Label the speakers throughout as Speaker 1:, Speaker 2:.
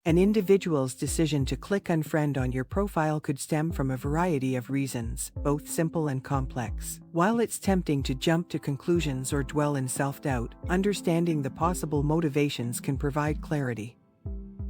Speaker 1: An individual's decision to click unfriend on your profile could stem from a variety of reasons, both simple and complex. While it's tempting to jump to conclusions or dwell in self-doubt, understanding the possible motivations can provide clarity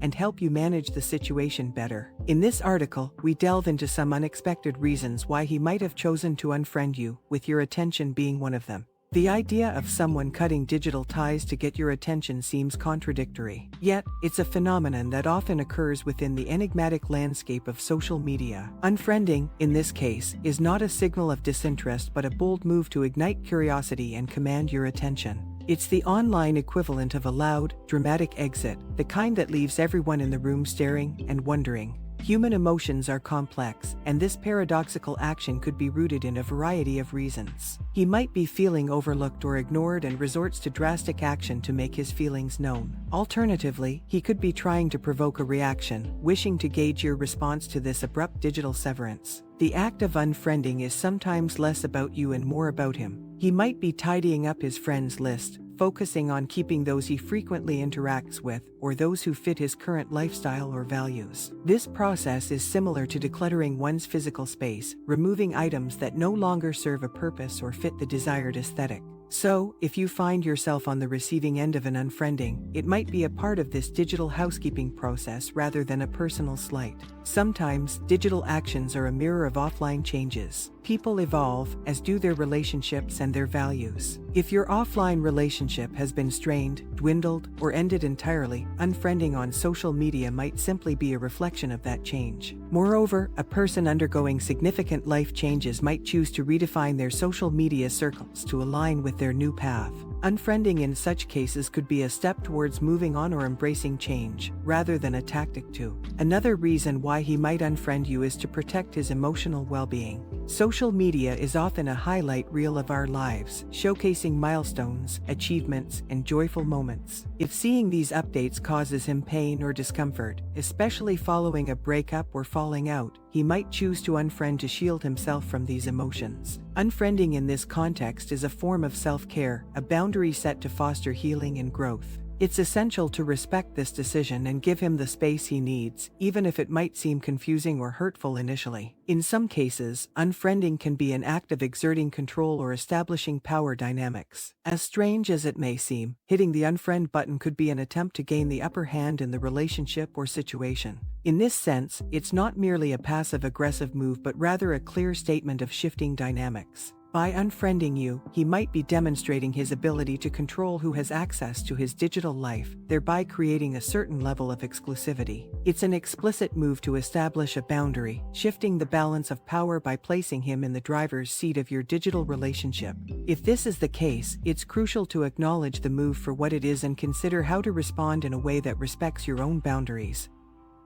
Speaker 1: and help you manage the situation better. In this article, we delve into some unexpected reasons why he might have chosen to unfriend you, with your attention being one of them. The idea of someone cutting digital ties to get your attention seems contradictory. Yet, it's a phenomenon that often occurs within the enigmatic landscape of social media. Unfriending, in this case, is not a signal of disinterest but a bold move to ignite curiosity and command your attention. It's the online equivalent of a loud, dramatic exit, the kind that leaves everyone in the room staring and wondering. Human emotions are complex, and this paradoxical action could be rooted in a variety of reasons. He might be feeling overlooked or ignored and resorts to drastic action to make his feelings known. Alternatively, he could be trying to provoke a reaction, wishing to gauge your response to this abrupt digital severance. The act of unfriending is sometimes less about you and more about him. He might be tidying up his friends list, focusing on keeping those he frequently interacts with, or those who fit his current lifestyle or values. This process is similar to decluttering one's physical space, removing items that no longer serve a purpose or fit the desired aesthetic. So, if you find yourself on the receiving end of an unfriending, it might be a part of this digital housekeeping process rather than a personal slight. Sometimes, digital actions are a mirror of offline changes. People evolve, as do their relationships and their values. If your offline relationship has been strained, dwindled, or ended entirely, unfriending on social media might simply be a reflection of that change. Moreover, a person undergoing significant life changes might choose to redefine their social media circles to align with their new path. Unfriending in such cases could be a step towards moving on or embracing change, rather than a tactic to. Another reason why he might unfriend you is to protect his emotional well-being. Social media is often a highlight reel of our lives, showcasing milestones, achievements, and joyful moments. If seeing these updates causes him pain or discomfort, especially following a breakup or falling out, he might choose to unfriend to shield himself from these emotions. Unfriending in this context is a form of self-care, a boundary set to foster healing and growth. It's essential to respect this decision and give him the space he needs, even if it might seem confusing or hurtful initially. In some cases, unfriending can be an act of exerting control or establishing power dynamics. As strange as it may seem, hitting the unfriend button could be an attempt to gain the upper hand in the relationship or situation. In this sense, it's not merely a passive-aggressive move but rather a clear statement of shifting dynamics. By unfriending you, he might be demonstrating his ability to control who has access to his digital life, thereby creating a certain level of exclusivity. It's an explicit move to establish a boundary, shifting the balance of power by placing him in the driver's seat of your digital relationship. If this is the case, it's crucial to acknowledge the move for what it is and consider how to respond in a way that respects your own boundaries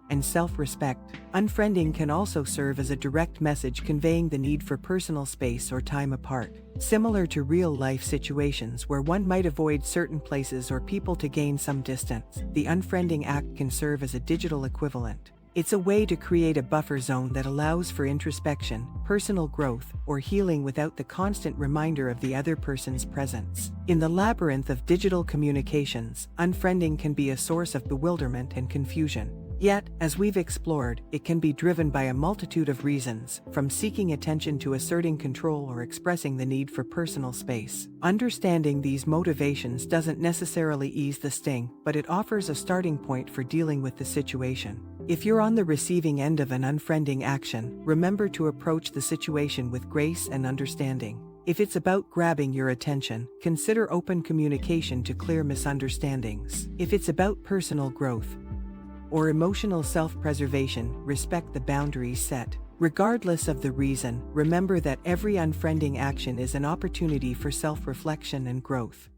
Speaker 1: and self-respect. Unfriending can also serve as a direct message conveying the need for personal space or time apart. Similar to real-life situations where one might avoid certain places or people to gain some distance, the unfriending act can serve as a digital equivalent. It's a way to create a buffer zone that allows for introspection, personal growth, or healing without the constant reminder of the other person's presence. In the labyrinth of digital communications, unfriending can be a source of bewilderment and confusion. Yet, as we've explored, it can be driven by a multitude of reasons, from seeking attention to asserting control or expressing the need for personal space. Understanding these motivations doesn't necessarily ease the sting, but it offers a starting point for dealing with the situation. If you're on the receiving end of an unfriending action, remember to approach the situation with grace and understanding. If it's about grabbing your attention, consider open communication to clear misunderstandings. If it's about personal growth or emotional self-preservation, respect the boundaries set. Regardless of the reason, remember that every unfriending action is an opportunity for self-reflection and growth.